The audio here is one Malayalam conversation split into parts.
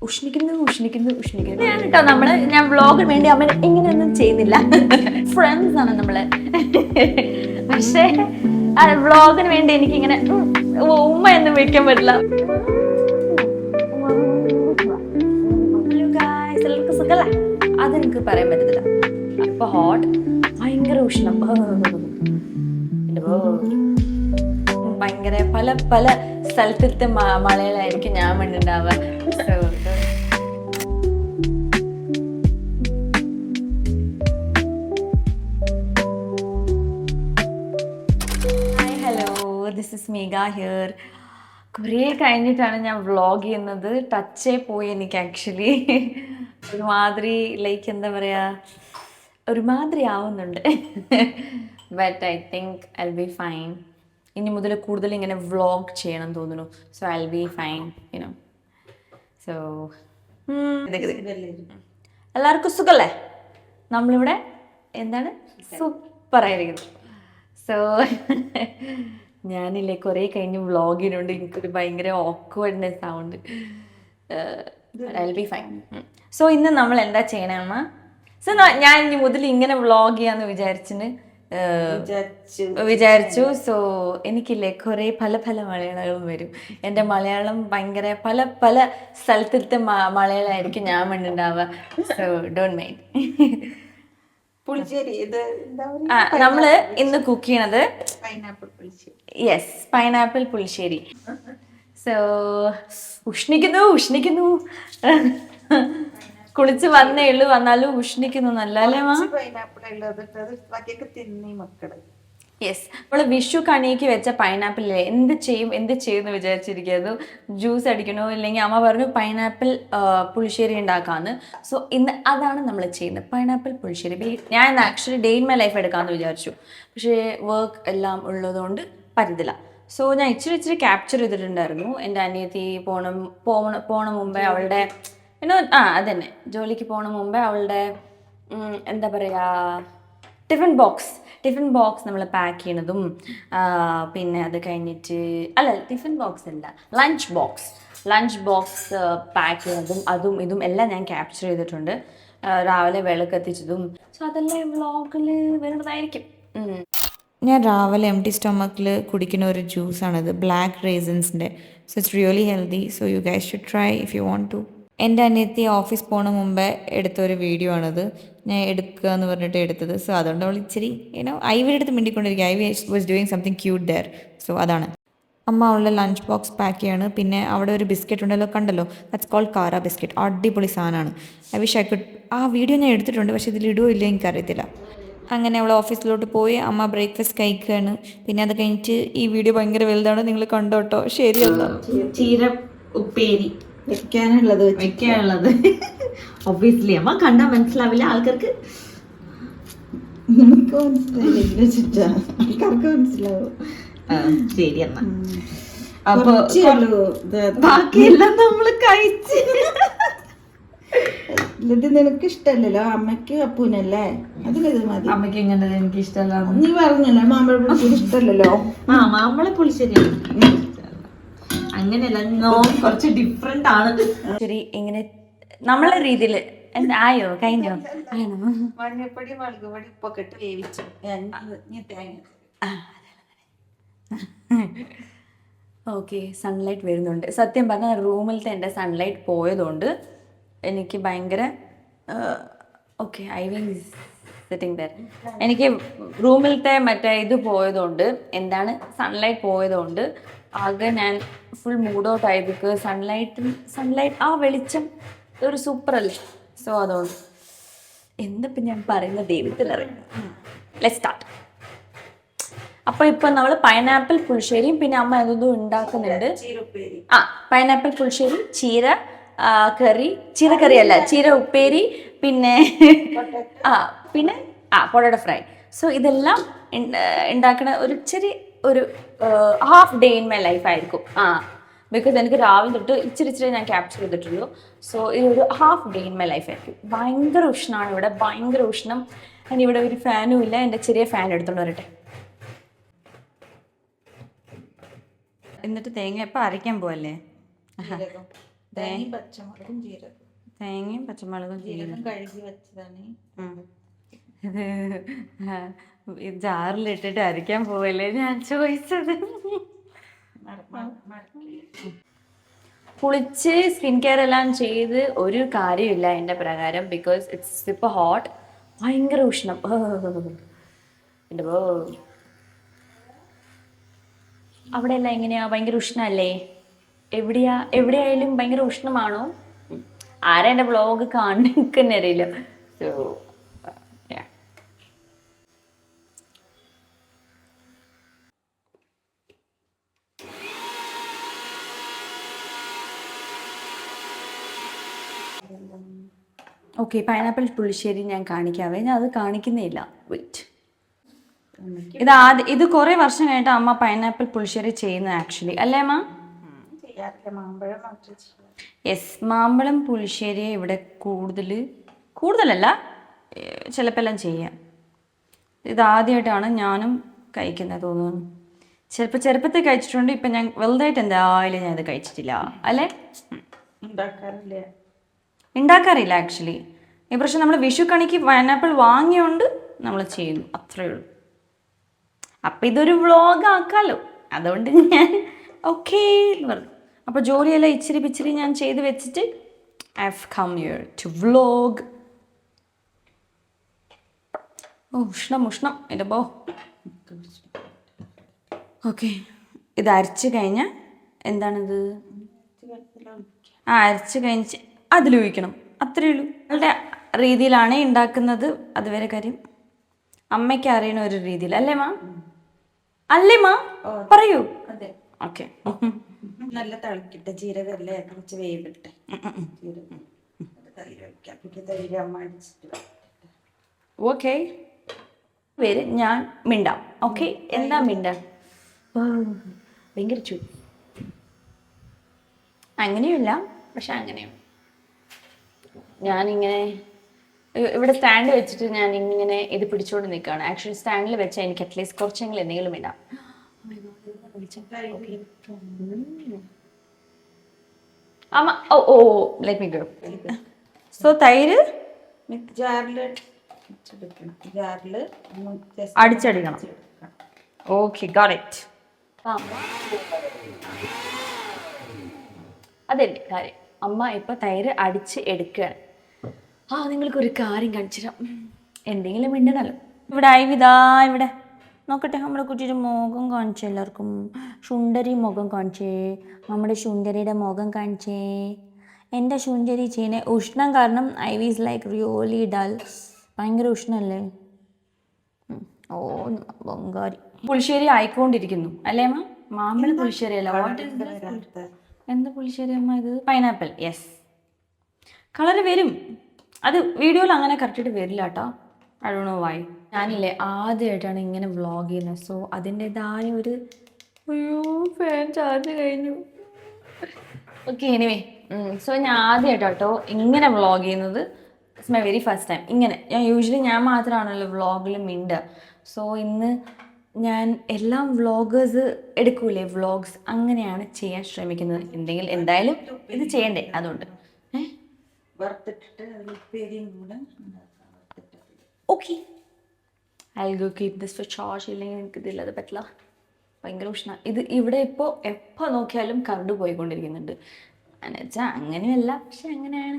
ഉഷ്ണിക്കുന്നു. ഞാൻ കേട്ടോ ഞാൻ വ്ളോഗിന് വേണ്ടി അമ്മ ഇങ്ങനെയൊന്നും ചെയ്യുന്നില്ല. ഫ്രണ്ട്സ് ആണ് നമ്മള്. പക്ഷേ വ്ളോഗിന് വേണ്ടി എനിക്കിങ്ങനെ ഉമ്മ എന്ന് വിളിക്കാൻ പറ്റില്ല. എല്ലാവർക്കും സുഖല്ല, അതെനിക്ക് പറയാൻ പറ്റത്തില്ല. ഇപ്പൊ ഹോട്ട്, ഭയങ്കര ഉഷ്ണം, ഭയങ്കര പല പല സ്ഥലത്തെ മലയിലായിരിക്കും ഞാൻ വേണ്ടിണ്ടാവുക. Hi, hello, this is Meega here. കുറേ കഴിഞ്ഞിട്ടാണ് ഞാൻ വ്ളോഗ് ചെയ്യുന്നത്. ടച്ചേ പോയി എനിക്ക് ആക്ച്വലി. ഒരുമാതിരി ലൈക്ക് എന്താ പറയുക, ഒരുമാതിരി ആവുന്നുണ്ട്. But I think I will be fine. ഇനി മുതൽ കൂടുതൽ ഇങ്ങനെ വ്ളോഗ് ചെയ്യണം തോന്നുന്നു. So I will be fine, you know. So എല്ലാവർക്കും സുഖല്ലേ? നമ്മളിവിടെ എന്താണ് സൂപ്പറായിരിക്കുന്നു. സോ ഞാനില്ലേ കുറേ കഴിഞ്ഞ് വ്ളോഗിനുണ്ട്. എനിക്കൊരു ഭയങ്കര ഓക്വേർഡ്നെസ് ആവുന്നുണ്ട്. I will be fine. So ഇന്ന് നമ്മൾ എന്താ ചെയ്യണമെന്ന്, സോ ഞാൻ ഇനി മുതൽ ഇങ്ങനെ വ്ളോഗ് ചെയ്യാന്ന് വിചാരിച്ചു. സോ എനിക്കില്ലേ കുറേ പല പല മലയാളങ്ങളും വരും. എൻ്റെ മലയാളം ഭയങ്കര പല പല സ്ഥലത്തെ മലയാളമായിരിക്കും ഞാൻ വേണ്ടിണ്ടാവുക. So don't mind. പുളിശ്ശേരി നമ്മള് ഇന്ന് കുക്ക് ചെയ്യണത് pineapple pulissery. Yes, pineapple pulissery. So ഉഷ്ണിക്കുന്നു. കുളിച്ച് വന്നേ ഉള്ളു, വന്നാലും ഉഷ്ണിക്കുന്നു. നല്ലല്ലേ മാ? യെസ്, നമ്മള് വിഷു കണിക്ക് വെച്ച പൈനാപ്പിളില്ലേ, എന്ത് ചെയ്യുമെന്ന് വിചാരിച്ചിരിക്കുന്നു. ജ്യൂസ് അടിക്കണോ, ഇല്ലെങ്കിൽ അമ്മ പറഞ്ഞു പൈനാപ്പിൾ പുളിശ്ശേരി ഉണ്ടാക്കാന്ന്. സോ ഇന്ന് അതാണ് നമ്മൾ ചെയ്യുന്നത്, പൈനാപ്പിൾ പുളിശ്ശേരി. ഞാൻ actually day in my life എടുക്കാമെന്ന് വിചാരിച്ചു, പക്ഷേ വർക്ക് എല്ലാം ഉള്ളതുകൊണ്ട് പറ്റത്തില്ല. സോ ഞാൻ ഇച്ചിരി ക്യാപ്ചർ ചെയ്തിട്ടുണ്ടായിരുന്നു. എൻ്റെ അനിയത്തി പോണ മുമ്പേ അവളുടെ അതന്നെ ജോലിക്ക് പോണ മുമ്പേ അവളുടെ എന്താ പറയുക, ടിഫിൻ ബോക്സ് നമ്മൾ പാക്ക് ചെയ്യണതും, പിന്നെ അത് കഴിഞ്ഞിട്ട് ടിഫിൻ ബോക്സ് അല്ല, ലഞ്ച് ബോക്സ് പാക്ക് ചെയ്യുന്നതും അതും ഇതും എല്ലാം ഞാൻ ക്യാപ്ചർ ചെയ്തിട്ടുണ്ട്. രാവിലെ വിളക്കെത്തിച്ചതും. സോ അതെല്ലാം വ്ളോഗിൽ വരുന്നതായിരിക്കും. ഞാൻ രാവിലെ എംപ്റ്റി സ്റ്റൊമക്കിൽ കുടിക്കുന്ന ഒരു ജ്യൂസാണിത്, ബ്ലാക്ക് റേസിൻസിൻ്റെ. So it's really healthy. So you guys should try if you want to. എൻ്റെ അനിയത്തി ഓഫീസ് പോണ മുമ്പേ എടുത്തൊരു വീഡിയോ ആണിത്. ഞാൻ എടുക്കുക എന്ന് പറഞ്ഞിട്ട് എടുത്തത്. സോ അതുകൊണ്ട് അവൾ ഇച്ചിരി ഐവിയുടെ അടുത്ത് മിണ്ടിക്കൊണ്ടിരിക്കുക. Ivy was doing something cute there. So അതാണ്. അമ്മ അവളുടെ ലഞ്ച് ബോക്സ് പാക്ക് ചെയ്യാണ്. പിന്നെ അവിടെ ഒരു ബിസ്ക്കറ്റ് ഉണ്ടല്ലോ, കണ്ടല്ലോ, ദാറ്റ്സ് കോൾഡ് കാര ബിസ്ക്കറ്റ്. അടിപൊളി സാധനമാണ്. I wish I could. ആ വീഡിയോ ഞാൻ എടുത്തിട്ടുണ്ട്, പക്ഷേ ഇതിലിടുമോ ഇല്ല എനിക്കറിയത്തില്ല. അങ്ങനെ അവൾ ഓഫീസിലോട്ട് പോയി. അമ്മ ബ്രേക്ക്ഫാസ്റ്റ് കഴിക്കുകയാണ്. പിന്നെ അത് കഴിഞ്ഞിട്ട് ഈ വീഡിയോ ഭയങ്കര വലുതാണ്, നിങ്ങൾ കണ്ടോട്ടോ. ശരിയല്ല, ചീര ഉപ്പേരി വെക്കാനുള്ളത് ഒബ്വിയസ്ലി അമ്മ കണ്ടാൽ മനസ്സിലാവില്ല ആൾക്കാർക്ക്. നിനക്ക് മനസ്സിലായില്ല, ആൾക്കാർക്ക് മനസ്സിലാവും. ശരി എന്നാ. അപ്പൊ ബാക്കിയെല്ലാം നമ്മള് കഴിച്ച്. ഇത് നിനക്ക് ഇഷ്ടല്ലല്ലോ, അമ്മയ്ക്ക് അപ്പൂനല്ലേ, അതിലിത് മതി. അമ്മയ്ക്ക് ഇങ്ങനെ എനിക്ക് ഇഷ്ടമല്ല. നീ പറഞ്ഞല്ലോ മാമ്പഴ പുളിശ്ശേരി ഇഷ്ടല്ലല്ലോ. മാമ്പഴ പുളിശ്ശേരി അങ്ങനെയല്ല, കുറച്ച് ഡിഫറെന്റ് ആണ്. ശരി, ഇങ്ങനെ നമ്മളെ രീതിയിൽ ആയോ, കഴിഞ്ഞോ? മഞ്ഞപ്പൊടി, മുളക് പൊടി, ഉപ്പൊക്കെ ഇട്ട് വേവിച്ചു. ഓക്കെ, സൺലൈറ്റ് വരുന്നുണ്ട്. സത്യം പറഞ്ഞാൽ റൂമിലത്തെ എൻ്റെ സൺലൈറ്റ് പോയതുകൊണ്ട് എനിക്ക് ഭയങ്കര okay, I will sitting there. എനിക്ക് റൂമിലത്തെ മറ്റേ ഇത് പോയതുകൊണ്ട്, എന്താണ് സൺലൈറ്റ് പോയതുകൊണ്ട് ആകെ ഞാൻ ഫുൾ മൂഡ് ഔട്ട് ആയി. ബിക്കോസ് സൺലൈറ്റ് ആ വെളിച്ചം ഒരു സൂപ്പറല്ലേ. സോ അതുകൊണ്ട് എന്തിപ്പം ഞാൻ പറയുന്ന ദൈവത്തിനറിയാം. Let's start. അപ്പോൾ ഇപ്പം നമ്മൾ പൈനാപ്പിൾ പുളിശ്ശേരിയും പിന്നെ അമ്മ അതൊന്നും ഉണ്ടാക്കുന്നുണ്ട്. പൈനാപ്പിൾ പുളിശ്ശേരി, ചീരക്കറി അല്ല, ചീര ഉപ്പേരി, പിന്നെ പൊട്ടറ്റോ ഫ്രൈ. സോ ഇതെല്ലാം ഉണ്ടാക്കണ ഒരു half day in my life ആയിരിക്കും. ബിക്കോസ് എനിക്ക് രാവിലെ തൊട്ട് ഇച്ചിരി ഞാൻ ക്യാപ്ചർ ചെയ്തിട്ടുള്ളൂ. സോ ഇതൊരു half day in my life ആയിരിക്കും. ഭയങ്കര ഉഷ്ണമാണ് ഇവിടെ, ഭയങ്കര ഉഷ്ണം. അതിന് ഇവിടെ ഒരു ഫാനും ഇല്ല. എൻ്റെ ചെറിയ ഫാൻ എടുത്തോണ്ട് വരട്ടെ. എന്നിട്ട് തേങ്ങ എപ്പോൾ അരയ്ക്കാൻ പോവല്ലേ? തേങ്ങയും പച്ചമുളകും ജീരകം. തേങ്ങയും പച്ചമുളകും ജീരകം കഴുകി വെച്ചതാണ്. ഇത് ജാറിലിട്ടിട്ട് അരയ്ക്കാൻ പോവല്ലേ ഞാൻ ചോദിച്ചത്. കുളിച്ച് സ്കിൻ കെയർ എല്ലാം ചെയ്ത് ഒരു കാര്യമില്ല എൻ്റെ പ്രകാരം. ബിക്കോസ് ഇറ്റ്സ് ഇപ്പൊ ഹോട്ട്, ഭയങ്കര ഉഷ്ണം. എൻ്റെ അവിടെ എല്ലാം എങ്ങനെയാ? ഭയങ്കര ഉഷ്ണല്ലേ? എവിടെയായാലും ഭയങ്കര ഉഷ്ണമാണോ? ആരാ എൻ്റെ വ്ളോഗ് കാണിക്കുന്ന അറിയില്ല. സോ ഓക്കെ, പൈനാപ്പിൾ പുളിശ്ശേരി ഞാൻ കാണിക്കാവേ. ഞാൻ അത് കാണിക്കുന്നേ ഇല്ല. വെയിറ്റ്, ഇത് കുറേ വർഷം കഴിഞ്ഞിട്ട് അമ്മ പൈനാപ്പിൾ പുളിശ്ശേരി ചെയ്യുന്നത് ആക്ച്വലി, അല്ലേ അമ്മ? യെസ്, മാമ്പഴം പുളിശ്ശേരി ഇവിടെ കൂടുതലല്ല ചിലപ്പോൾ എല്ലാം ചെയ്യാം. ഇതാദ്യമായിട്ടാണ് ഞാനും കഴിക്കുന്നത് തോന്നുന്നു. ചിലപ്പോൾ ചെറുപ്പത്തിൽ കഴിച്ചിട്ടുണ്ട്, ഇപ്പം ഞാൻ വലുതായിട്ട് എന്തായാലും ഞാൻ ഇത് കഴിച്ചിട്ടില്ല, അല്ലേ? ഉണ്ടാക്കാറില്ല ആക്ച്വലി. ഈ പ്രാവശ്യം നമ്മൾ വിഷു കണിക്ക് പൈനാപ്പിൾ വാങ്ങിയോണ്ട് നമ്മൾ ചെയ്യുന്നു, അത്രേ ഉള്ളൂ. അപ്പം ഇതൊരു വ്ളോഗ് ആക്കാമല്ലോ, അതുകൊണ്ട് ഞാൻ ഓക്കേ എന്ന് പറഞ്ഞു. അപ്പോൾ ജോലിയെല്ലാം ഇച്ചിരി ഞാൻ ചെയ്ത് വെച്ചിട്ട് I have come here to vlog. ഉഷ്ണം എൻ്റെ ബോ. ഓക്കെ, ഇത് അരച്ച് കഴിഞ്ഞാൽ എന്താണിത്? അരച്ച് കഴിഞ്ഞ് അതിലൊഴിക്കണം, അത്രയേ ഉള്ളൂ. അവളുടെ രീതിയിലാണ് ഉണ്ടാക്കുന്നത്, അതുവരെ കാര്യം. അമ്മയ്ക്ക് അറിയണ ഒരു രീതിയിൽ, അല്ലേ മാ? അല്ലേ മാ? പറയൂ. അതെ, ഓക്കെ. നല്ല തിളക്കിട്ട് ജീരകല്ലേ കുറച്ച് വേവിട്ടെ. ഓക്കെ, പേര് ഞാൻ മിണ്ടാം. ഓക്കെ, എന്താ മിണ്ടാം? ഭയങ്കര അങ്ങനെയില്ല, പക്ഷെ അങ്ങനെയാണ്. ഞാനിങ്ങനെ ഇവിടെ സ്റ്റാൻഡ് വെച്ചിട്ട് ഞാൻ ഇങ്ങനെ ഇത് പിടിച്ചോണ്ട് നിൽക്കുകയാണ്. ആക്ച്വലി സ്റ്റാൻഡിൽ വെച്ചാൽ എനിക്ക് അറ്റ്ലീസ്റ്റ് കുറച്ചെങ്കിലും എന്തെങ്കിലും ഇടാം. അമ്മ oh let me go. So തൈര് അടിച്ചടിക്കണം. Okay, got it. അതെന്റെ കാര്യം. അമ്മ ഇപ്പൊ തൈര് അടിച്ച് എടുക്കുകയാണ്. നിങ്ങൾക്കൊരു കാര്യം കാണിച്ചു തരാം. എന്തെങ്കിലും മിണ്ടണല്ലോ. ഇവിടെ ഐവിതാ ഇവിടെ നോക്കട്ടെ. നമ്മുടെ കുട്ടിയുടെ മുഖം കാണിച്ചേ, എല്ലാവർക്കും സുന്ദരി മുഖം കാണിച്ചേ. നമ്മുടെ സുന്ദരിയുടെ മുഖം കാണിച്ചേ. എൻ്റെ സുന്ദരി ചെയ്യുന്ന ഉഷ്ണം കാരണം Ivy is like really dull. ഭയങ്കര ഉഷ്ണല്ലേ? ഓ ബംഗാരി പുളിശ്ശേരി ആയിക്കൊണ്ടിരിക്കുന്നു, അല്ലേ അമ്മ? മാമ്പഴ പുളിശ്ശേരി അല്ല, എന്ത് പുളിശ്ശേരി അമ്മ ഇത്? പൈനാപ്പിൾ. യെസ്, കളർ വരും. അത് വീഡിയോയിൽ അങ്ങനെ കറക്റ്റായിട്ട് വരില്ല കേട്ടോ. I don't know why. ഞാനില്ലേ ആദ്യമായിട്ടാണ് ഇങ്ങനെ വ്ളോഗ് ചെയ്യുന്നത്. സോ അതിൻ്റെതായ ഒരു ഫാൻ ചാർജ് കഴിഞ്ഞു. ഓക്കെ, എനിവേ, സോ ഞാൻ ആദ്യമായിട്ടോ ഇങ്ങനെ വ്ളോഗ് ചെയ്യുന്നത്. It's my very first time ഇങ്ങനെ. ഞാൻ മാത്രമാണല്ലോ വ്ളോഗിൽ മിണ്ടുക. സോ ഇന്ന് ഞാൻ എല്ലാം വ്ളോഗേഴ്സ് എടുക്കൂലേ, വ്ളോഗ്സ്, അങ്ങനെയാണ് ചെയ്യാൻ ശ്രമിക്കുന്നത്. എന്തായാലും ഇത് ചെയ്യണ്ടേ, അതുകൊണ്ട് okay I go keep this four charge. ഇല്ലെങ്കിൽ എനിക്ക് ഇതില്ലാതെ പറ്റില്ല, ഭയങ്കര ഉഷ്ണം. ഇത് ഇവിടെ ഇപ്പോൾ എപ്പോൾ നോക്കിയാലും കറണ്ട് പോയിക്കൊണ്ടിരിക്കുന്നുണ്ട്. എന്നുവെച്ചാൽ അങ്ങനെയല്ല, പക്ഷെ അങ്ങനെയാണ്.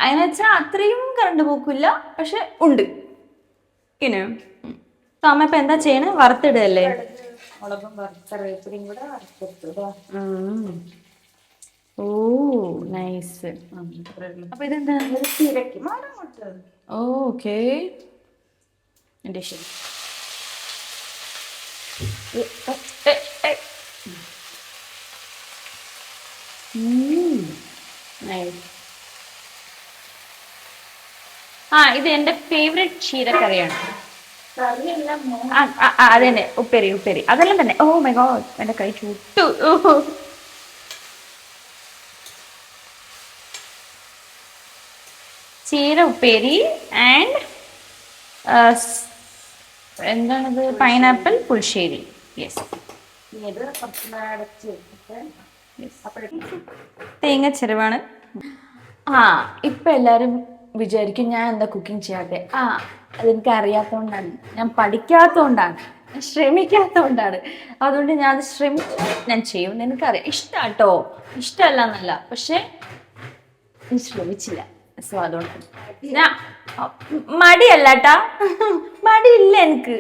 അങ്ങനെ വെച്ചാൽ അത്രയും കറണ്ട് പോക്കില്ല, പക്ഷെ ഉണ്ട്. ഇങ്ങനെ അമ്മ ഇപ്പം എന്താ ചെയ്യണേ? വറുത്തിടുകയല്ലേ? ഓ നൈസ്. അപ്പൊ ഇതെന്താ? ഓക്കെ, എൻ്റെ ശരി. ഇത് എൻ്റെ ഫേവറേറ്റ് ചീരക്കറിയാണ്. അതന്നെ, ഉപ്പേരി അതെല്ലാം തന്നെ. ഓ മൈ ഗോഡ്, എൻ്റെ കൈ ചുട്ടു. ചീര ഉപ്പേരി ആൻഡ് എന്താണത്? പൈനാപ്പിൾ പുളിശ്ശേരി. യെസ്. തേങ്ങ ചിരവാണ്. ആ ഇപ്പം എല്ലാവരും വിചാരിക്കും ഞാൻ എന്താ കുക്കിംഗ് ചെയ്യാത്തെ. അതെനിക്ക് അറിയാത്തതുകൊണ്ടാണ്, ഞാൻ പഠിക്കാത്തതുകൊണ്ടാണ്, ഞാൻ ശ്രമിക്കാത്തതുകൊണ്ടാണ്. അതുകൊണ്ട് ഞാൻ അത് ഞാൻ ചെയ്യും. എനിക്കറിയാം ഇഷ്ടമാട്ടോ, ഇഷ്ടമല്ല എന്നല്ല, പക്ഷെ ഞാൻ ശ്രമിച്ചില്ല. സോ അതുകൊണ്ട് ഞാൻ മടിയല്ലാട്ടാ, മടിയില്ല എനിക്ക്.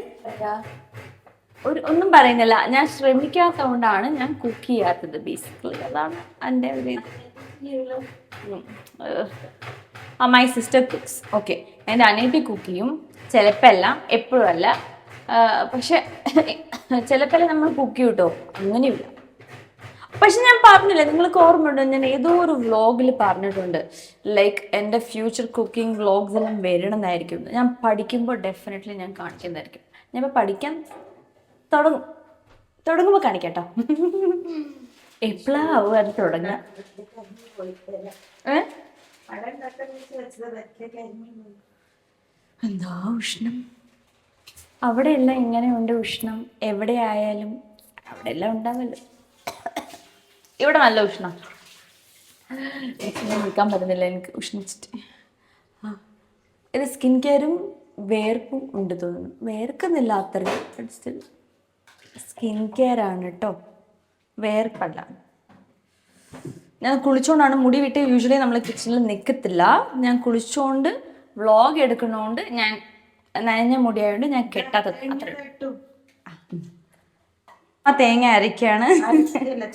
ഒന്നും പറയുന്നില്ല, ഞാൻ ശ്രമിക്കാത്തതുകൊണ്ടാണ് ഞാൻ കുക്ക് ചെയ്യാത്തത്. ബേസിക്കലി അതാണ് എൻ്റെ ഒരു ഇത്. My sister cooks. ഓക്കെ, എൻ്റെ അനിയത്തി കുക്ക് ചെയ്യും. ചിലപ്പോൾ എല്ലാം, എപ്പോഴും അല്ല. പക്ഷെ ചിലപ്പോൾ നമ്മൾ കുക്ക് ചെയ്യും കേട്ടോ, അങ്ങനെയില്ല. പക്ഷെ ഞാൻ പറഞ്ഞില്ല, നിങ്ങൾക്ക് ഓർമ്മയുണ്ടോ, ഞാൻ ഏതോ ഒരു വ്ളോഗിൽ പറഞ്ഞിട്ടുണ്ട് ലൈക്ക് എൻ്റെ ഫ്യൂച്ചർ കുക്കിംഗ് വ്ളോഗ്സ് എല്ലാം വരണമെന്നായിരിക്കും. ഞാൻ പഠിക്കുമ്പോൾ ഡെഫിനറ്റ്ലി ഞാൻ കാണിക്കുന്നതായിരിക്കും. ഞാൻ ഇപ്പോൾ പഠിക്കാൻ തുടങ്ങുമ്പോൾ കാണിക്കാം കേട്ടോ. എപ്പോഴാവും അത് തുടങ്ങുക? എന്താ ഉഷ്ണം അവിടെയെല്ലാം ഇങ്ങനെയുണ്ട് ഉഷ്ണം. എവിടെ ആയാലും അവിടെ എല്ലാം ഉണ്ടാവല്ലോ. ഇവിടെ നല്ല ഉഷ്ണം, നിൽക്കാൻ പറ്റുന്നില്ല എനിക്ക് ഉഷ്ണിച്ചിട്ട്. ഇത് സ്കിൻ കെയറും വേർപ്പും ഉണ്ട് തോന്നുന്നു. വേർക്കുന്നില്ല അത്രയും, സ്കിൻ കെയർ ആണ് കേട്ടോ, വേർപ്പല്ല. ഞാൻ കുളിച്ചുകൊണ്ടാണ്, മുടി വിട്ട് യൂഷ്വലി നമ്മൾ കിച്ചണിൽ നിൽക്കത്തില്ല. ഞാൻ കുളിച്ചുകൊണ്ട് വ്ളോഗ് എടുക്കുന്നതുകൊണ്ട് ഞാൻ നനഞ്ഞ മുടിയായതുകൊണ്ട് ഞാൻ കെട്ടാത്തത് അത്ര. ആ തേങ്ങ അരക്കാണ്,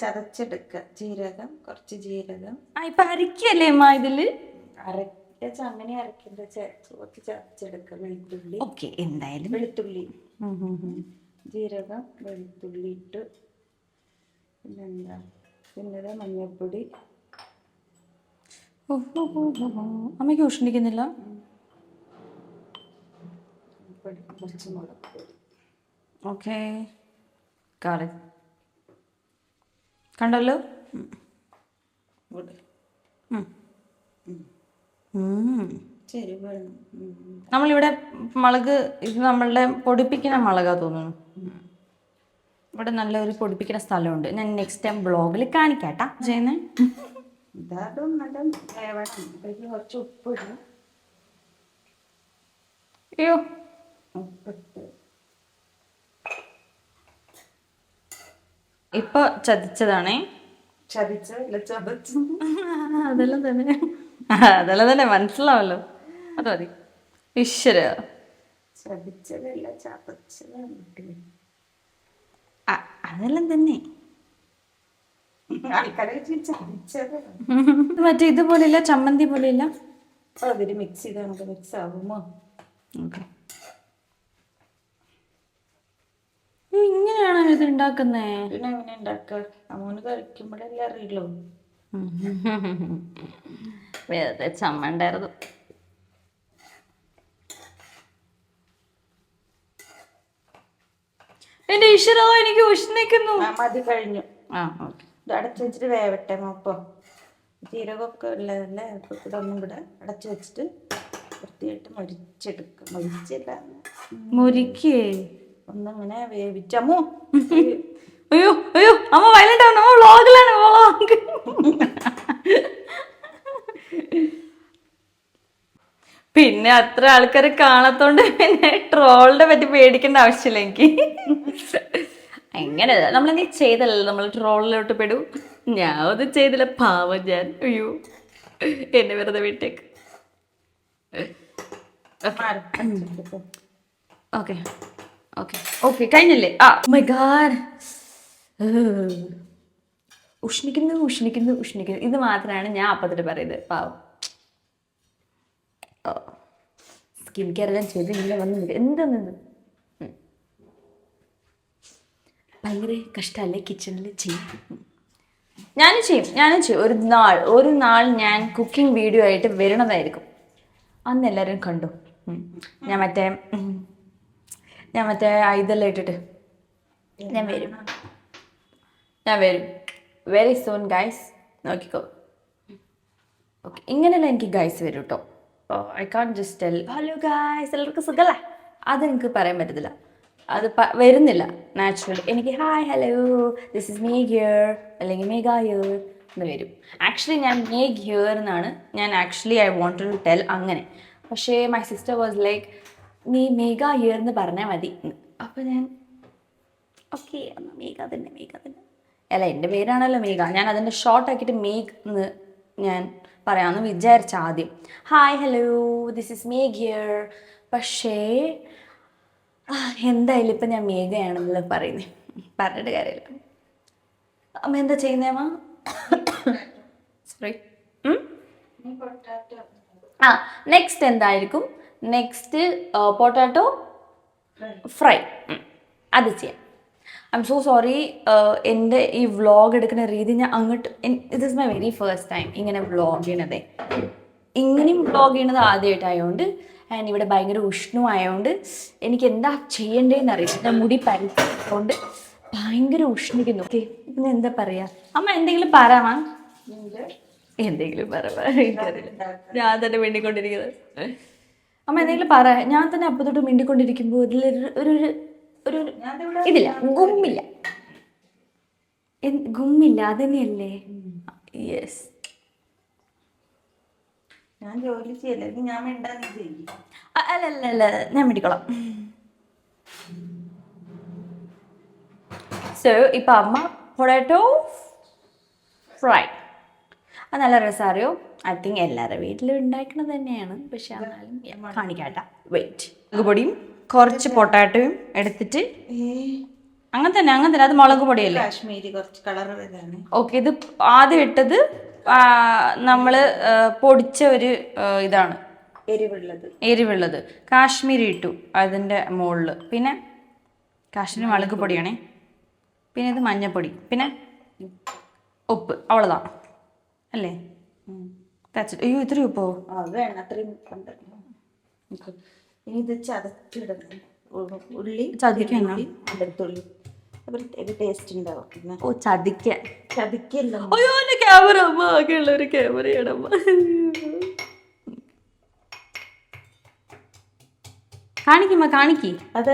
ചതച്ചെടുക്ക. ജീരകം, കുറച്ച് ജീരകം. ഇപ്പൊ അരക്കല്ലേ അമ്മ ഇതില്? അങ്ങനെ അരക്കണ്ട, ചതച്ചെടുക്ക. വെളുത്തുള്ളി. ഓക്കെ, എന്തായാലും വെളുത്തുള്ളി, ജീരകം, വെളുത്തുള്ളി ഇട്ട്. പിന്നെന്താ, പിന്നെ മഞ്ഞൾപ്പൊടി. അമ്മയ്ക്ക് ഉഷ്ണിക്കുന്നില്ല. കുറച്ച് മുളക് പൊടി. ഓക്കെ, കണ്ടല്ലോ. നമ്മളിവിടെ മുളക്, ഇത് നമ്മളുടെ പൊടിപ്പിക്കുന്ന മുളകാ തോന്നുന്നു. ഇവിടെ നല്ലൊരു പൊടിപ്പിക്കുന്ന സ്ഥലമുണ്ട്. ഞാൻ നെക്സ്റ്റ് ടൈം ബ്ലോഗിൽ കാണിക്കാട്ടാ ചെയ്യുന്നേ. കുറച്ച് ഉപ്പിടും. അയ്യോ, ഉപ്പിട്ട് ഇപ്പൊ ചതിച്ചതാണേ. ചതച്ചല്ല, ചതച്ചു. അതെല്ലാം തന്നെ, അതെല്ലാം തന്നെ മനസ്സിലാവല്ലോ. അത് മതി. ഈശ്വര, ചതിച്ചതല്ല, ചതച്ചതാണ്. അതെല്ലാം തന്നെ. ആൾക്കാരെ ചതിച്ചത് മറ്റേ ഇതുപോലെയില്ല, ചമ്മന്തി പോലെയില്ല. അതിന് മിക്സ് ചെയ്ത് നമുക്ക് മിക്സ് ആകുമോ? ഓക്കെ, ഇങ്ങനെയാണോ ഇത് ഉണ്ടാക്കുന്നേ? പിന്നെ എങ്ങനെ ഉണ്ടാക്കുക? അമ്മൂന് കഴിക്കുമ്പോഴല്ലേ അറിയുള്ളൂ. വേറെ ചമ്മണ്ടായിരുന്നു. എന്റെ ഈശ്വരോ, എനിക്ക് ഉഷ്ണിക്കുന്നു. മതി, കഴിഞ്ഞു. ഓക്കെ, ഇത് അടച്ചു വെച്ചിട്ട് വേവട്ടെ. അപ്പം ജീരകമൊക്കെ ഉള്ളതല്ലേ, അപ്പോൾ ഇവിടെ ഒന്നും കൂടെ അടച്ചു വെച്ചിട്ട് വൃത്തിയായിട്ട് മരിച്ചെടുക്കും. മരിച്ചില്ല, മുരിക്കേ ഒന്നിങ്ങനെ വേവിച്ചമ്മോ. അയ്യോ അയ്യോ, അമ്മ വയലന്റ് ആവുന്നു. അമ്മ വ്ളോഗിലാണ്, വ്ളോഗ്. പിന്നെ അത്ര ആൾക്കാർ കാണാത്തോണ്ട് പിന്നെ ട്രോളിനെ പറ്റി പേടിക്കേണ്ട ആവശ്യമില്ല എനിക്ക്. എങ്ങനെ നമ്മളെന്ത് ചെയ്തല്ലോ, നമ്മൾ ട്രോളിലോട്ട് പെടും. ഞാൻ ഒന്നും ചെയ്തില്ല, പാവം ഞാൻ. അയ്യോ, എന്നെ വെറുതെ വിട്ടേക്ക്. ഓക്കെ ഓക്കെ ഓക്കെ, കഴിഞ്ഞല്ലേ? മൈ ഗാഡ്, ഉഷ്ണിക്കുന്നു ഉഷ്ണിക്കുന്നു ഉഷ്ണിക്കുന്നു. ഇത് മാത്രമാണ് ഞാൻ അപ്പത്തിട്ട് പറയുന്നത്. പാവം, സ്കിൻ കെയർ എല്ലാം ചെയ്ത് ഇങ്ങനെ വന്നിട്ട് എന്താണെന്ന് ഭയങ്കര കഷ്ടമല്ലേ കിച്ചണിൽ ചെയ്യും. ഞാനും ചെയ്യും. ഒരു നാൾ ഞാൻ കുക്കിംഗ് വീഡിയോ ആയിട്ട് വരണതായിരിക്കും. അന്ന് എല്ലാവരും കണ്ടു. ഞാൻ മറ്റേ ഇതെല്ലാം ഇട്ടിട്ട് ഞാൻ വരും വെരി സൂൺ ഗൈസ്, നോക്കിക്കോ. ഓക്കെ, ഇങ്ങനെയല്ല എനിക്ക് ഗൈസ് വരും കേട്ടോ. I can't just tell hello guys, എല്ലാവർക്കും സുഖമല്ലേ? അതെനിക്ക് പറയാൻ പറ്റത്തില്ല. അത് വരുന്നില്ല നാച്ചുറലി. എനിക്ക് hi hello this is Megh here അല്ലെങ്കിൽ മേഘ ഹിയർ എന്ന് വരും. ആക്ച്വലി ഞാൻ മേഘ് ഹിയർ എന്നാണ് ഞാൻ actually I wanted to tell അങ്ങനെ. പക്ഷേ മൈ സിസ്റ്റർ വാസ് ലൈക്ക് നീ മേഘ ഹിയർ എന്ന് പറഞ്ഞാൽ മതി. അപ്പോൾ ഞാൻ ഓക്കെ എന്നാൽ മേഘ തന്നെ. അല്ല എൻ്റെ പേരാണല്ലോ മേഘ, ഞാൻ അതിൻ്റെ ഷോർട്ട് ആക്കിയിട്ട് മേഘ് എന്ന് ഞാൻ പറയാമെന്ന് വിചാരിച്ച ആദ്യം. Hi hello this is Megh here. പക്ഷേ എന്തായാലും ഇപ്പം ഞാൻ മേഘയാണെന്നല്ലോ പറയുന്നത്, പറഞ്ഞിട്ട് കാര്യമില്ല. അമ്മ എന്താ ചെയ്യുന്നേ അമ്മ? സോറി. നെക്സ്റ്റ് എന്തായിരിക്കും? നെക്സ്റ്റ് പൊട്ടാറ്റോ ഫ്രൈ, അത് ചെയ്യാം. I am so sorry. എൻ്റെ ഈ വ്ളോഗ് എടുക്കുന്ന രീതി ഞാൻ അങ്ങോട്ട്, ഇത് is my very first time ഇങ്ങനെ വ്ളോഗ് ചെയ്യണതേ. ഇങ്ങനെയും വ്ളോഗ് ചെയ്യണത് ആദ്യമായിട്ടായതുകൊണ്ട് ആൻഡ് ഇവിടെ ഭയങ്കര ഉഷ്ണമായതുകൊണ്ട് എനിക്ക് എന്താ ചെയ്യേണ്ടതെന്ന് അറിയില്ല. ഞാൻ മുടി പരത്തിക്കൊണ്ട് ഭയങ്കര ഉഷ്ണിക്കുന്നു. ഓക്കെ, പിന്നെ എന്താ പറയുക? അമ്മ എന്തെങ്കിലും പറയാമോ? എന്തെങ്കിലും എനിക്കറിയില്ല, ഞാൻ തന്നെ മിണ്ടിക്കൊണ്ടിരിക്കുന്നത്. അമ്മ എന്തെങ്കിലും പറ. ഞാൻ തന്നെ അപ്പം തൊട്ട് മിണ്ടിക്കൊണ്ടിരിക്കുമ്പോൾ ഇതിലൊരു ഇതില്ല, ഗുമ്മില്ല അതന്നെയല്ലേ? യെസ്. ഞാൻ ജോലി ചെയ്യല്ലേ, ഞാൻ മിണ്ടാന്ന് ചെയ്യും. അല്ല ഞാൻ മിണ്ടിക്കോളാം. സോ ഇപ്പം അമ്മ പൊട്ടാറ്റോ ഫ്രൈ, അത് നല്ല രസമറിയോ? ഐ തിങ്ക് എല്ലാവരുടെ വീട്ടിലും ഉണ്ടാക്കുന്നത് തന്നെയാണ്. പക്ഷെ എന്നാലും കാണിക്കാട്ട. വെയിറ്റ്, മുളക് പൊടിയും കുറച്ച് പൊട്ടാറ്റോയും എടുത്തിട്ട് അങ്ങനെ തന്നെ അത് മുളക് പൊടിയല്ലേ? കാശ്മീരി കുറച്ച് കളർ വരാണ്. ഓക്കെ, ഇത് ആദ്യം ഇട്ടത് നമ്മൾ പൊടിച്ച ഒരു ഇതാണ് എരിവുള്ളത്. കാശ്മീരി ഇട്ടു അതിൻ്റെ മുകളിൽ. പിന്നെ കാശ്മീരി മുളക് പൊടിയാണേ. പിന്നെ ഇത് മഞ്ഞൾപ്പൊടി, പിന്നെ ഉപ്പ്, അவ்வளோதான் അല്ലേ? അയ്യോ ഇത്രയും ഉപ്പോ? വേണം, അത്രയും ഉണ്ടല്ലോ. ഇനി ഇത് ചതച്ചിടണം. ഉള്ളി ചതിക്കണം, വെളുത്തുള്ളി, ഒരു ടേസ്റ്റ് ഉണ്ടാവും. പിന്നെ ഓ ചതിക്കല്ലോ. അയ്യോ എൻ്റെ ക്യാമറ അമ്മ ആകെയുള്ള ഒരു ക്യാമറയാണ് അമ്മ. കാണിക്കി. അത്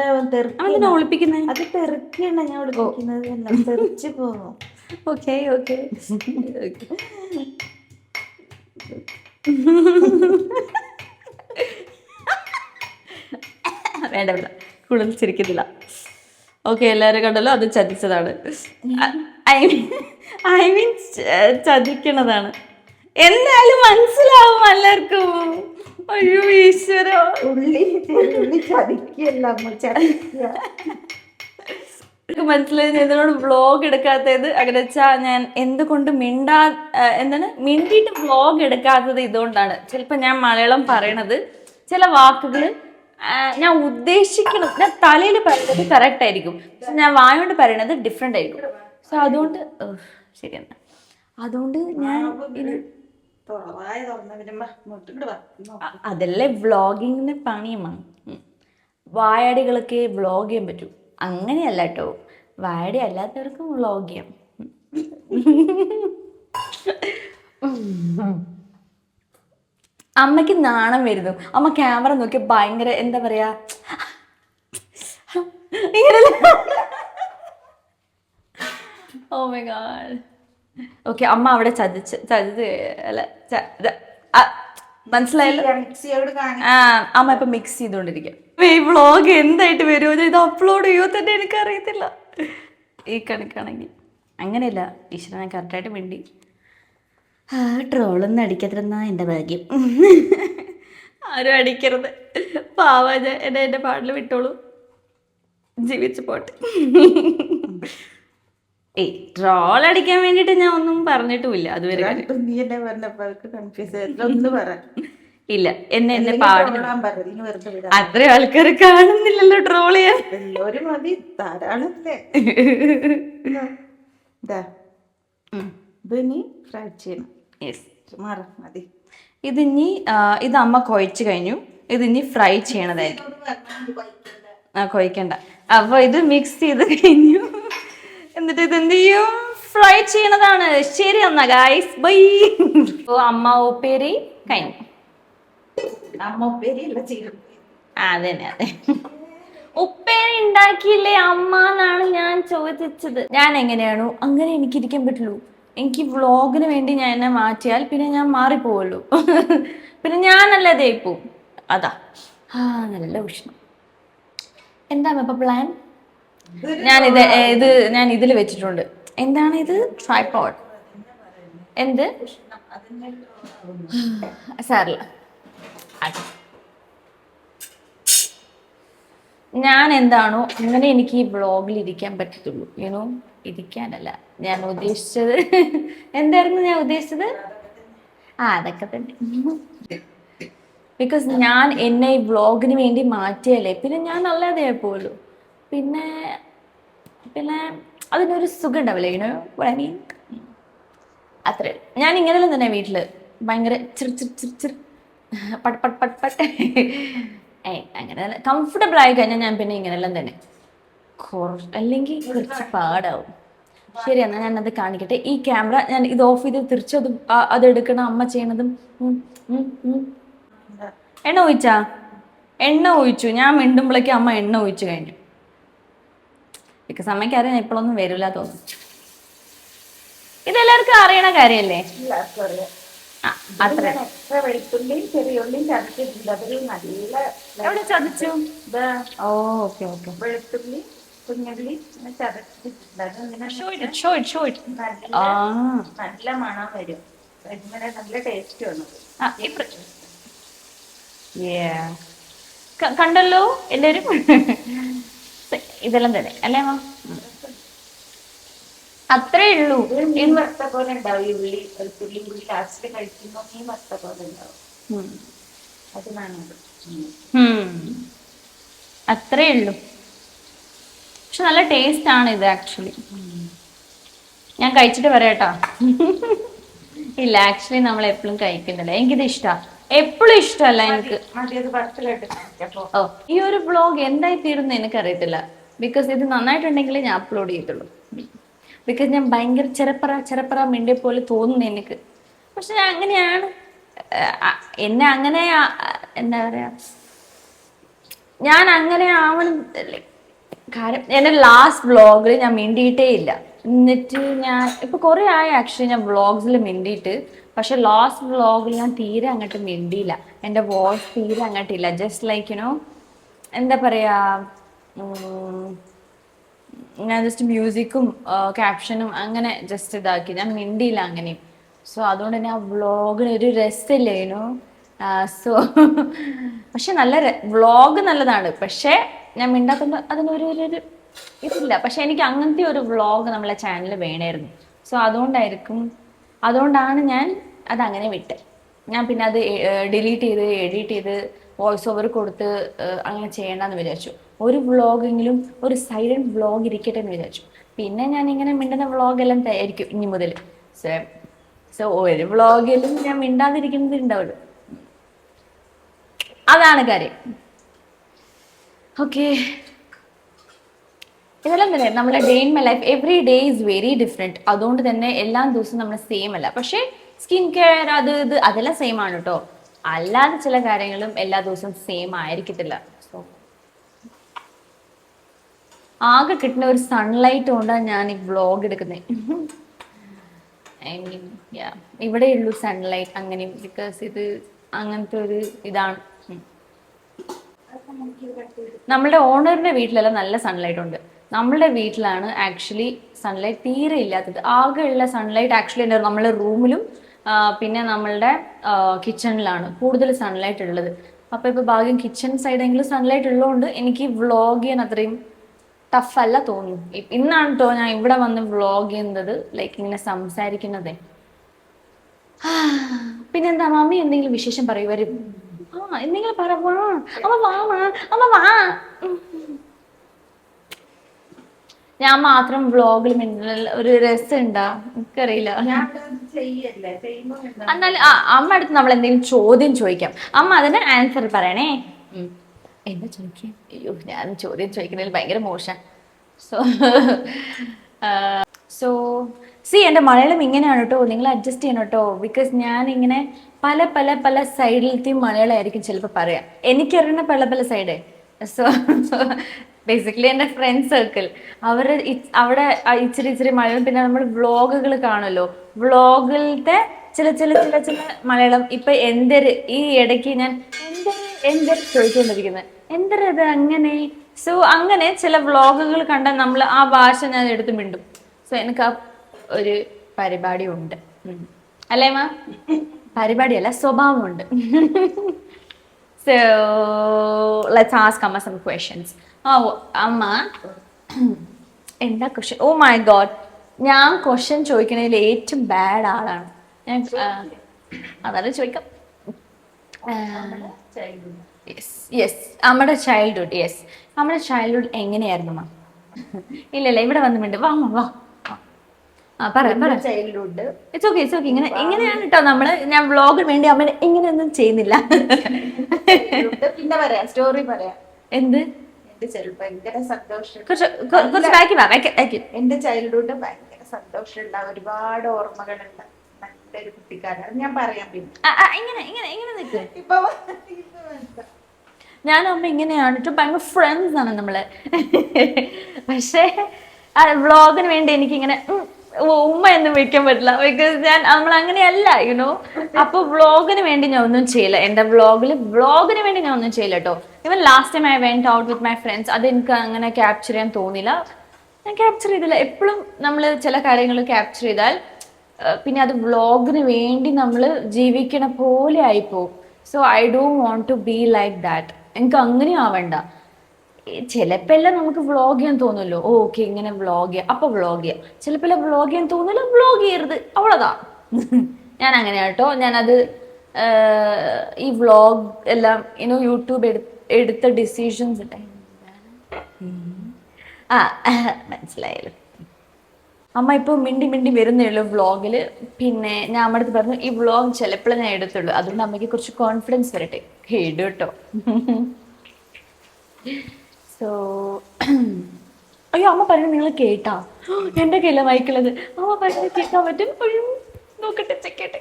അമ്മ ഒളിപ്പിക്കുന്നേ? അത് തെറിക്കാണ് ഞാൻ ഒളിപ്പിക്കുന്നത്. എല്ലാം തെറിച്ച് പോകും. ഓക്കെ വേണ്ട കൂടുതൽ ചിരിക്കുന്നില്ല. ഓക്കെ, എല്ലാവരും കണ്ടല്ലോ, അത് ചതിച്ചതാണ്. I mean ചതിക്കണതാണ്. എന്തായാലും മനസ്സിലാവും എല്ലാവർക്കും. അയ്യോ ഈശ്വര, ഉള്ളി ചതിക്കല്ല, മനസ്സിലായി. ഇതിനോട് വ്ളോഗ് എടുക്കാത്തത് അങ്ങനെ വെച്ചാൽ ഞാൻ എന്തുകൊണ്ട് മിണ്ടിയിട്ട് വ്ളോഗ് എടുക്കാത്തത് ഇതുകൊണ്ടാണ്. ചിലപ്പോൾ ഞാൻ മലയാളം പറയണത് ചില വാക്കുകൾ ഞാൻ ഉദ്ദേശിക്കണം, ഞാൻ തലയിൽ പറയുന്നത് കറക്റ്റ് ആയിരിക്കും, പക്ഷെ ഞാൻ വായോണ്ട് പറയണത് ഡിഫറെൻ്റ് ആയിരിക്കും. സോ അതുകൊണ്ട് ശരിയെന്നാ, അതുകൊണ്ട് ഞാൻ അതല്ലേ വ്ളോഗിങ്ങിന് പണിയുമാണ്. വായാടികളൊക്കെ വ്ളോഗ് ചെയ്യാൻ പറ്റൂ, അങ്ങനെയല്ല കേട്ടോ. വായാടി അല്ലാത്തവർക്കും വ്ളോഗ് ചെയ്യാം. അമ്മയ്ക്ക് നാണം വരുന്നു. അമ്മ ക്യാമറ നോക്കി ഭയങ്കര എന്താ പറയാ, ഓ മൈ ഗോഡ്. ഓക്കെ, അമ്മ അവിടെ അല്ല മനസ്സിലായല്ലോ. അമ്മ ഇപ്പൊ മിക്സ് ചെയ്തോണ്ടിരിക്കുക. ഈ വ്ളോഗ് എന്തായിട്ട് വരുമോ, ഇത് അപ്ലോഡ് ചെയ്യുമോ തന്നെ എനിക്കറിയത്തില്ല. ഈ കണക്കാണെങ്കിൽ അങ്ങനെയല്ല, ഈശ്വരനെ കറക്റ്റായിട്ട് വേണ്ടി ട്രോളൊന്നും അടിക്കാതിരുന്ന എൻ്റെ ഭാഗ്യം. ആരും അടിക്കരുത്, പാവാ ഞാൻ. എൻ്റെ പാട്ടിൽ വിട്ടോളൂ, ജീവിച്ചു പോട്ടെ. ട്രോൾ അടിക്കാൻ വേണ്ടിയിട്ട് ഞാൻ ഒന്നും പറഞ്ഞിട്ടുമില്ല അതുവരെ. ഇല്ല, എന്നെ പാടും അത്ര ആൾക്കാർ കാണുന്നില്ലല്ലോ ട്രോൾ ചെയ്യാൻ. ഇത് അമ്മ കുഴച്ച് കഴിഞ്ഞു. ഇതിനി ഫ്രൈ ചെയ്യണതായിരിക്കും. കുഴക്കണ്ട. അപ്പൊ ഇത് മിക്സ് ചെയ്ത് കഴിഞ്ഞു. എന്നിട്ട് ഇത് എന്ത് ചെയ്യും? ഫ്രൈ ചെയ്യണതാണ്. ശരി എന്നാ ഗൈസ്, ബൈ. അമ്മ ഉപ്പേരി കഴിഞ്ഞു. അമ്മ ഉപ്പേരി അല്ല, അതെ. ഉപ്പേരി ഉണ്ടാക്കിയില്ലേ അമ്മ എന്നാണ് ഞാൻ ചോദിച്ചത്. ഞാൻ എങ്ങനെയാണോ അങ്ങനെ എനിക്ക് ഇരിക്കാൻ പറ്റുള്ളൂ. എനിക്ക് വ്ളോഗിന് വേണ്ടി ഞാൻ എന്നെ മാറ്റിയാൽ പിന്നെ ഞാൻ മാറിപ്പോവല്ലോ. പിന്നെ ഞാനല്ലാതെ പോവും. അതാ നല്ല ഉഷ്ണം. എന്താ ഇപ്പൊ പ്ലാൻ? ഞാൻ ഇതിൽ വെച്ചിട്ടുണ്ട്. എന്താണ് ഇത്? ട്രൈപോഡ്. എന്ത് സാറില്ല. ഞാൻ എന്താണോ അങ്ങനെ എനിക്ക് ഈ വ്ളോഗിൽ ഇരിക്കാൻ പറ്റത്തുള്ളൂ. യുനോ, ഇരിക്കാനല്ല ഞാൻ ഉദ്ദേശിച്ചത്. എന്തായിരുന്നു ഞാൻ ഉദ്ദേശിച്ചത്? അതൊക്കെ തന്നെ. ബിക്കോസ് ഞാൻ എന്നെ ഈ വ്ളോഗിന് വേണ്ടി മാറ്റിയല്ലേ പിന്നെ ഞാൻ നല്ലതേ പോലും. പിന്നെ പിന്നെ അതിനൊരു സുഖം ഉണ്ടാവില്ല. You know I mean. അത്രേ. ഞാൻ ഇങ്ങനെയെല്ലാം തന്നെ വീട്ടില് ഭയങ്കര ചിർ ചിർ ചിർ ചിർ പട്ട് പട്ട് പട്ട് പട്ട് അങ്ങനെ കംഫർട്ടബിൾ ആയി കഴിഞ്ഞാൽ ഞാൻ പിന്നെ ഇങ്ങനെയെല്ലാം തന്നെ. അല്ലെങ്കിൽ കുറച്ച് പാടാവും. ശരി, എന്നാൽ ഞാനത് കാണിക്കട്ടെ. ഈ ക്യാമറ ഞാൻ ഇത് ഓഫ് ചെയ്ത് തിരിച്ചതും അത് എടുക്കണം. അമ്മ ചെയ്യണതും. എണ്ണ ഒഴിച്ചു. ഞാൻ മിണ്ടുമ്പോഴേക്കും അമ്മ എണ്ണ ഒഴിച്ചു കഴിഞ്ഞു. ബിക്കോസ് അമ്മയ്ക്ക് അറിയാം ഞാൻ ഇപ്പോഴൊന്നും വരില്ല തോന്നുന്നു. ഇതെല്ലാവർക്കും അറിയണ കാര്യല്ലേ? വെളുത്തുള്ളിയും ചെറിയുള്ളിയും ചതച്ചിട്ടുണ്ട്. അതൊരു നല്ല എവിടെ ചതച്ചു? വെളുത്തുള്ളി കുഞ്ഞുള്ളി ചതച്ചിട്ടുണ്ട്. നല്ല മണം വരും. ഇങ്ങനെ നല്ല ടേസ്റ്റ് വന്നത്. കണ്ടല്ലോ എല്ലാരും. ഇതെല്ലാം തന്നെ അല്ലേ അമ്മ? അത്രേ ഉള്ളൂ. മീൻ വറുത്ത പോലെ ഉണ്ടാവും ഈ ഉള്ളി വെളുത്തുള്ളി കൂടി ലാസ്റ്റ് കഴിക്കുമ്പോൾ മീൻ വറുത്ത പോലെ ഉണ്ടാവും. അതിനാണ് അത്രേ ഉള്ളൂ. പക്ഷെ നല്ല ടേസ്റ്റ് ആണ് ഇത് ആക്ച്വലി. ഞാൻ കഴിച്ചിട്ട് പറയാട്ടോ. ഇല്ല, ആക്ച്വലി നമ്മൾ എപ്പോഴും കഴിക്കുന്നില്ല. എനിക്കിത് ഇഷ്ടമാണ്. എപ്പോഴും ഇഷ്ടമല്ല എനിക്ക്. ഓ, ഈ ഒരു വ്ളോഗ് എന്തായി തീരുന്ന എനിക്കറിയത്തില്ല. ബിക്കോസ് ഇത് നന്നായിട്ടുണ്ടെങ്കിലേ ഞാൻ അപ്ലോഡ് ചെയ്യത്തുള്ളൂ. ബിക്കോസ് ഞാൻ ഭയങ്കര ചെറപ്പറ മിണ്ടിയെ പോലെ തോന്നുന്നു എനിക്ക്. പക്ഷെ ഞാൻ അങ്ങനെയാണ്. എന്നെ അങ്ങനെ എന്താ പറയാ, ഞാൻ അങ്ങനെ ആവണം കാര്യം. എൻ്റെ ലാസ്റ്റ് വ്ളോഗിൽ ഞാൻ മിണ്ടിയിട്ടേ ഇല്ല. എന്നിട്ട് ഞാൻ ഇപ്പൊ കുറെ ആയി ആക്ച്വലി ഞാൻ വ്ളോഗ്സിൽ മിണ്ടിയിട്ട്. പക്ഷെ ലാസ്റ്റ് വ്ളോഗിൽ ഞാൻ തീരെ അങ്ങോട്ട് മിണ്ടിയില്ല. എൻ്റെ വോയിസ് തീരെ അങ്ങോട്ടില്ല. ജസ്റ്റ് ലൈക്ക് യുനോ എന്താ പറയാ, ഞാൻ ജസ്റ്റ് മ്യൂസിക്കും ക്യാപ്ഷനും അങ്ങനെ ജസ്റ്റ് ഇതാക്കി. ഞാൻ മിണ്ടിയില്ല അങ്ങനെയും. സോ അതുകൊണ്ട് തന്നെ ആ വ്ളോഗിന് ഒരു രസമില്ലേനു. സോ പക്ഷെ നല്ല വ്ളോഗ് നല്ലതാണ്. പക്ഷെ ഞാൻ മിണ്ടാത്തോണ്ട് അതിനൊരു ഇതില്ല. പക്ഷെ എനിക്ക് അങ്ങനത്തെ ഒരു വ്ളോഗ് നമ്മളെ ചാനലിൽ വേണമായിരുന്നു. സോ അതുകൊണ്ടാണ് ഞാൻ അതങ്ങനെ വിട്ട്. ഞാൻ പിന്നെ അത് ഡിലീറ്റ് ചെയ്ത് എഡിറ്റ് ചെയ്ത് വോയിസ് ഓവർ കൊടുത്ത് അങ്ങനെ ചെയ്യേണ്ടെന്ന് വിചാരിച്ചു. ഒരു വ്ളോഗെങ്കിലും ഒരു സൈലന്റ് വ്ളോഗ് ഇരിക്കട്ടെ എന്ന് വിചാരിച്ചു. പിന്നെ ഞാൻ ഇങ്ങനെ മിണ്ടുന്ന വ്ളോഗെല്ലാം ആയിരിക്കും ഇനി മുതൽ. സോ ഒരു വ്ളോഗിലും ഞാൻ മിണ്ടാതിരിക്കുന്നത് ഉണ്ടാവുള്ളൂ. അതാണ് കാര്യം. ഓക്കെ, ഇതെല്ലാം തന്നെ നമ്മുടെ day in my life. Every day is very different. അതുകൊണ്ട് തന്നെ എല്ലാ ദിവസവും നമ്മൾ സെയിം അല്ല. പക്ഷേ സ്കിൻ കെയർ ഇത് അതെല്ലാം സെയിം ആണ് കേട്ടോ. അല്ലാതെ ചില കാര്യങ്ങളും എല്ലാ ദിവസവും സെയിം ആയിരിക്കത്തില്ല. സോ ആകെ കിട്ടുന്ന ഒരു സൺലൈറ്റ് കൊണ്ടാണ് ഞാൻ ഈ വ്ളോഗ് എടുക്കുന്നത്. ഐ മീൻ ഇവിടെ ഉള്ളൂ സൺലൈറ്റ് അങ്ങനെയും. ബിക്കോസ് ഇത് അങ്ങനത്തെ ഒരു ഇതാണ്. നമ്മളുടെ ഓണറിന്റെ വീട്ടിലെല്ലാം നല്ല സൺലൈറ്റ് ഉണ്ട്. നമ്മളുടെ വീട്ടിലാണ് ആക്ച്വലി സൺലൈറ്റ് തീരെ ഇല്ലാത്തത്. ആകെ ഉള്ള സൺലൈറ്റ് ആക്ച്വലി നമ്മളുടെ റൂമിലും പിന്നെ നമ്മളുടെ കിച്ചണിലാണ് കൂടുതൽ സൺലൈറ്റ് ഉള്ളത്. അപ്പോൾ ഇപ്പോൾ ഭാഗ്യം കിച്ചൺ സൈഡെങ്കിലും സൺലൈറ്റ് ഉള്ളതുകൊണ്ട് എനിക്ക് വ്ളോഗ് ചെയ്യാൻ അത്രയും ടഫല്ല തോന്നുന്നു. ഇന്നാണ് കേട്ടോ ഞാൻ ഇവിടെ വന്ന് വ്ളോഗ് ചെയ്യുന്നത്, ലൈക്ക് ഇങ്ങനെ സംസാരിക്കുന്നതേ. പിന്നെന്താ മമ്മി എന്തെങ്കിലും വിശേഷം പറയുവരും? എന്തെങ്കിലും പറ. അമ്മ വാ. ഞാൻ മാത്രം വ്ളോഗിൽ ഒരു രസമുണ്ടാ എനിക്കറിയില്ല. എന്നാലും അമ്മ അടുത്ത് നമ്മൾ എന്തെങ്കിലും ചോദ്യം ചോദിക്കാം. അമ്മ അതിന് ആൻസർ പറയണേ. എന്താ ചോദിക്കാം? അയ്യോ, ഞാൻ ചോദ്യം ചോദിക്കുന്നതിൽ ഭയങ്കര മോശം. സോ എൻ്റെ മലയാളം ഇങ്ങനെയാണ് കേട്ടോ. നിങ്ങൾ അഡ്ജസ്റ്റ് ചെയ്യണം കേട്ടോ. ബിക്കോസ് ഞാനിങ്ങനെ പല സൈഡിലത്തെയും മലയാളമായിരിക്കും ചിലപ്പോൾ പറയാം. എനിക്കറിയുന്ന പല സൈഡ്. സോ ബേസിക്കലി എൻ്റെ ഫ്രണ്ട് സർക്കിൾ അവർ അവിടെ ഇച്ചിരി മലയാളം, പിന്നെ നമ്മൾ വ്ളോഗുകൾ കാണുമല്ലോ, വ്ളോഗിലത്തെ ചില മലയാളം. ഇപ്പൊ എന്തൊരു ഈ ഇടയ്ക്ക് ഞാൻ എന്തൊരു ചോദിച്ചുകൊണ്ടിരിക്കുന്നത്, എന്തൊരത് അങ്ങനെ. സോ അങ്ങനെ ചില വ്ളോഗുകൾ കണ്ടാൽ നമ്മൾ ആ ഭാഷ ഞാൻ എടുത്ത് മിണ്ടും. സോ എനിക്ക് ആ ഒരു പരിപാടി ഉണ്ട്. അല്ലേ മാ? പരിപാടിയല്ല, സ്വഭാവമുണ്ട്. So let's ask Amma some questions. Oh, Amma, എന്താ ക്വസ്റ്റ്യൻ? ഓ മൈ ഗോഡ്, ഞാൻ ക്വസ്റ്റ്യൻ ചോദിക്കണതിൽ ഏറ്റവും ബാഡ് ആളാണ് ഞാൻ. അതാണ് ചോദിക്കാം. യെസ്, നമ്മുടെ ചൈൽഡ്ഹുഡ്. യെസ്, നമ്മുടെ ചൈൽഡ്ഹുഡ് എങ്ങനെയായിരുന്നു മാ? ഇല്ല ഇവിടെ വന്നിട്ടുണ്ട്. വാ വാ. Childhood it's okay. ഇങ്ങനെയാണ് കേട്ടോ നമ്മള്. ഞാൻ വ്ളോഗിന് വേണ്ടി അമ്മ ഇങ്ങനെയൊന്നും ചെയ്യുന്നില്ല. പിന്നെ പറയാം, സ്റ്റോറി പറയാം. എന്ത്? ഭയങ്കര സന്തോഷം. എന്റെ ചൈൽഡ്ഹുഡ് ഭയങ്കര സന്തോഷമുള്ള ഒരുപാട് ഓർമ്മകളുണ്ട്. നല്ലൊരു കുട്ടിക്കാലം. അത് ഞാൻ പറയാം പിന്നെ. ഇങ്ങനെ നിൽക്ക്. ഞാനും അമ്മ ഇങ്ങനെയാണ്, ഭയങ്കര ഫ്രണ്ട്സ് ആണ് നമ്മള്. പക്ഷേ വ്ളോഗിന് വേണ്ടി എനിക്കിങ്ങനെ ഉമ്മ എന്ന് വിളിക്കാൻ പറ്റില്ല. ബിക്കോസ് നമ്മൾ അങ്ങനെയല്ല, യുനോ. അപ്പൊ വ്ളോഗിന് വേണ്ടി ഞാൻ ഒന്നും ചെയ്യില്ല. എന്റെ വ്ളോഗിന് വേണ്ടി ഞാൻ ഒന്നും ചെയ്യില്ല കേട്ടോ. ഇവൻ last time I went out with my friends, അത് എനിക്ക് അങ്ങനെ ക്യാപ്ചർ ചെയ്യാൻ തോന്നില്ല. ഞാൻ ക്യാപ്ചർ ചെയ്തില്ല. എപ്പോഴും നമ്മൾ ചില കാര്യങ്ങൾ ക്യാപ്ചർ ചെയ്താൽ പിന്നെ അത് വ്ളോഗിന് വേണ്ടി നമ്മൾ ജീവിക്കണ പോലെ ആയിപ്പോവും. So I don't want to be like that. എനിക്ക് അങ്ങനെ ആവണ്ട. ചിലപ്പോ എല്ലാം നമുക്ക് വ്ളോഗ് ചെയ്യാൻ തോന്നുമല്ലോ. ഓക്കെ, ഇങ്ങനെ വ്ളോഗ് ചെയ്യാം, അപ്പൊ വ്ളോഗ് ചെയ്യാം. ചിലപ്പോ എല്ലാം വ്ളോഗ് ചെയ്യാൻ തോന്നില്ല, വ്ളോഗ് ചെയ്യരുത്, അവളതാ. ഞാൻ അങ്ങനെ കേട്ടോ. ഞാനത് ഈ വ്ളോഗ് എല്ലാം യൂട്യൂബ് എടുത്ത ഡിസിഷൻസ് മനസ്സിലായല്ലോ. അമ്മ ഇപ്പൊ മിണ്ടി വരുന്നേ ഉള്ളൂ വ്ളോഗില്. പിന്നെ ഞാൻ അമ്മ അടുത്ത് പറഞ്ഞു, ഈ വ്ളോഗ് ചിലപ്പോഴേ ഞാൻ എടുത്തുള്ളൂ, അതുകൊണ്ട് അമ്മയ്ക്ക് കുറച്ച് കോൺഫിഡൻസ് വരട്ടെ. ഇടും കേട്ടോ. സോ അയ്യോ, അമ്മ പറയുന്നത് നിങ്ങൾ കേട്ടാ? എൻ്റെ കയ്യില മൈക്കുള്ളത്. അമ്മ പറയുന്നത് കേൾക്കാൻ പറ്റും. നോക്കട്ടെ, ചെക്കട്ടെ.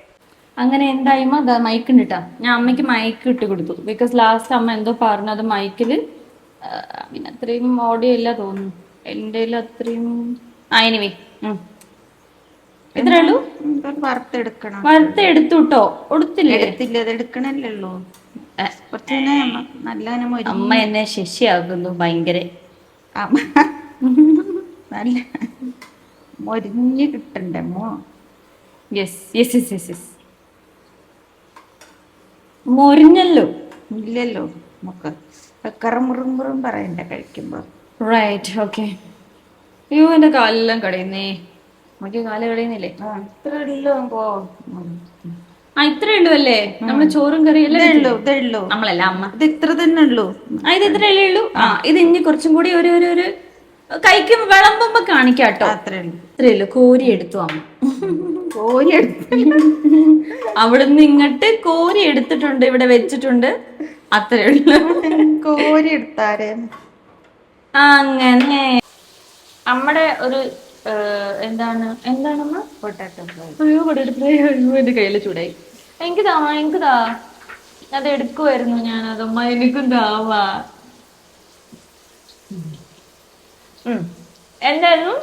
അങ്ങനെ എന്തായ്മ അതാ മൈക്ക് ഉണ്ടിട്ടാ. ഞാൻ അമ്മയ്ക്ക് മൈക്ക് ഇട്ട് കൊടുത്തു. ബിക്കോസ് ലാസ്റ്റ് അമ്മ എന്തോ പറഞ്ഞു, അത് മൈക്കിൽ പിന്നെ അത്രയും ഓഡിയോ ഇല്ല തോന്നുന്നു. എൻ്റെ അത്രയും എനിവേ ഇത്രേ ഉള്ളൂ. വറുത്തെടുത്തു കേട്ടോ. എടുത്തില്ല, അത് എടുക്കണല്ലോ. അമ്മ എന്നെ ശശിയാകുന്നു ഭയങ്കര. നല്ല മൊരിഞ്ഞ് കിട്ടണ്ടേ മോ? യെസ്. മൊരിഞ്ഞല്ലോ. ഇല്ലല്ലോ, നമുക്ക് കറമുറും പറയണ്ട കഴിക്കുമ്പോ. Right, okay. അയ്യോ, എന്റെ കാലെല്ലാം കടയുന്നേ. നമുക്ക് കാല് കടയുന്നില്ലേ? ഇത്രേ ഉള്ളൂ അല്ലേ? നമ്മള് ചോറും കറിയും നമ്മളല്ല അമ്മ. ഇത് ഇത്ര തന്നെ ഉള്ളൂ. ഇത് ഇത്രയല്ലേ ഉള്ളൂ. ഇത് ഇനി കുറച്ചും കൂടി ഒരു കൈക്ക് വിളമ്പുമ്പോ കാണിക്കാട്ടോ. ഇത്രേ ഉള്ളൂ. കോരി എടുത്തു അമ്മ. കോരി എടുത്തു. അവിടുന്ന് ഇങ്ങോട്ട് കോരി എടുത്തിട്ടുണ്ട്, ഇവിടെ വെച്ചിട്ടുണ്ട്. അത്രേ ഉള്ളൂ. കോരി എടുത്താരേ. അങ്ങനെ നമ്മുടെ ഒരു എന്താണമ്മ? Potato fry. അയ്യോ, പൊട്ടാറ്റോ ഫ്രൈ. അയ്യോ, എന്റെ കയ്യില് ചൂടായി. എനിക്കിതാ അത് എടുക്കുമായിരുന്നു ഞാൻ. അതമ്മ എനിക്കും താവാ. എന്തായിരുന്നു?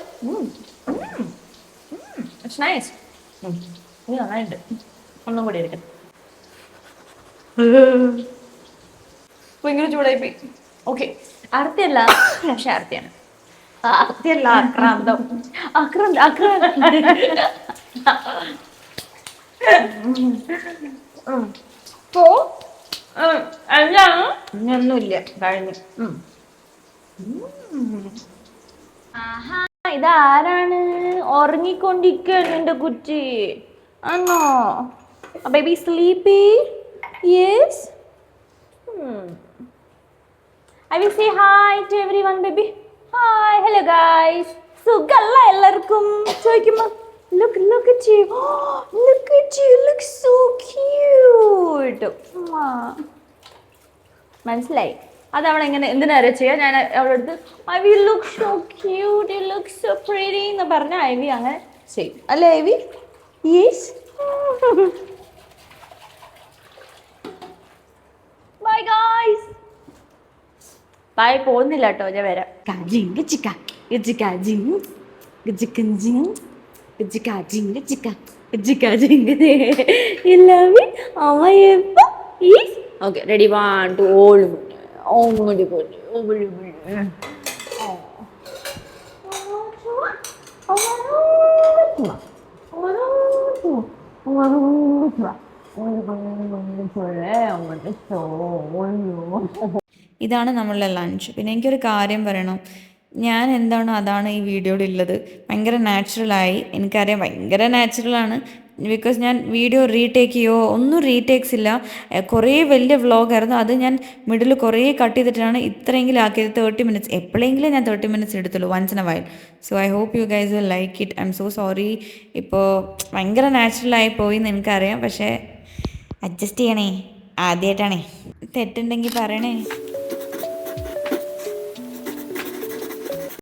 നന്നായിട്ട്. ഒന്നും കൂടി എടുക്കട്ടെ. ഭയങ്കര ചൂടായി പോയി. ഓക്കെ, അർത്ഥയല്ല, പക്ഷെ അർത്ഥയാണ്. അർത്ഥയല്ല, ആക്രാന്തം. ഒന്നുമില്ല, കഴിഞ്ഞു. ഇതാരാണ്? ഉറങ്ങിക്കൊണ്ടിരിക്കുകയാണ് എന്റെ കുട്ടി. ആണോ? Baby sleepy? Yes. I will say hi to everyone, baby. Hi, hello guys. സുഖല്ല എല്ലാവർക്കും? ചോദിക്കുമ്പോ look at you. Look at you, look so cute. മനസ്സിലായി? അത് അവൾ എങ്ങനെ എന്തിനാ ചെയ്യാ? ഞാൻ അവളുടെ അടുത്ത് Ivy look so cute, you look so pretty എന്ന് പറഞ്ഞ ഐ വി അങ്ങനെ ചെയ്യും. അല്ലേ Ivy? Yes. Bye guys. Bye, പോകുന്നില്ല കേട്ടോ, ഞാൻ വരാം. കാജിങ് ഗിച്ചിക്ക ഗിച്ചിക്കാജിങ് ഗിച്ചിക്കഞ്ചിങ് ഗിച്ചിക്കാജിങ് ഗിച്ചിക്ക ഗിച്ചിക്കാജിങ് ഇല്ലാമി അമ്മയപ്പ ഈസ് ഓക്കെ. റെഡി, 1 2 ഓള് ഓടി പോയി ഓടി പോയി. ഇതാണ് നമ്മളുടെ ലഞ്ച്. പിന്നെ എനിക്കൊരു കാര്യം പറയണം, ഞാൻ എന്താണോ അതാണ് ഈ വീഡിയോയിൽ ഉള്ളത്. ഭയങ്കര നാച്ചുറലായി, എനിക്കറിയാം ഭയങ്കര നാച്ചുറലാണ്. ബിക്കോസ് ഞാൻ വീഡിയോ റീടേക്ക് ചെയ്യുമോ ഒന്നും റീടേക്സ് ഇല്ല. കുറേ വലിയ വ്ളോഗായിരുന്നു, അത് ഞാൻ മിഡിൽ കുറേ കട്ട് ചെയ്തിട്ടാണ് ഇത്രയെങ്കിലും ആക്കിയത്. 30 മിനിറ്റ്സ്, എപ്പോഴെങ്കിലും ഞാൻ 30 മിനിറ്റ്സ് എടുത്തുള്ളൂ, once in a while. So I hope you guys will like it. I am so sorry. ഇപ്പോൾ ഭയങ്കര നാച്ചുറലായി പോയി എന്ന് എനിക്കറിയാം, പക്ഷേ അഡ്ജസ്റ്റ് ചെയ്യണേ, ആദ്യമായിട്ടാണേ. തെറ്റുണ്ടെങ്കിൽ പറയണേ.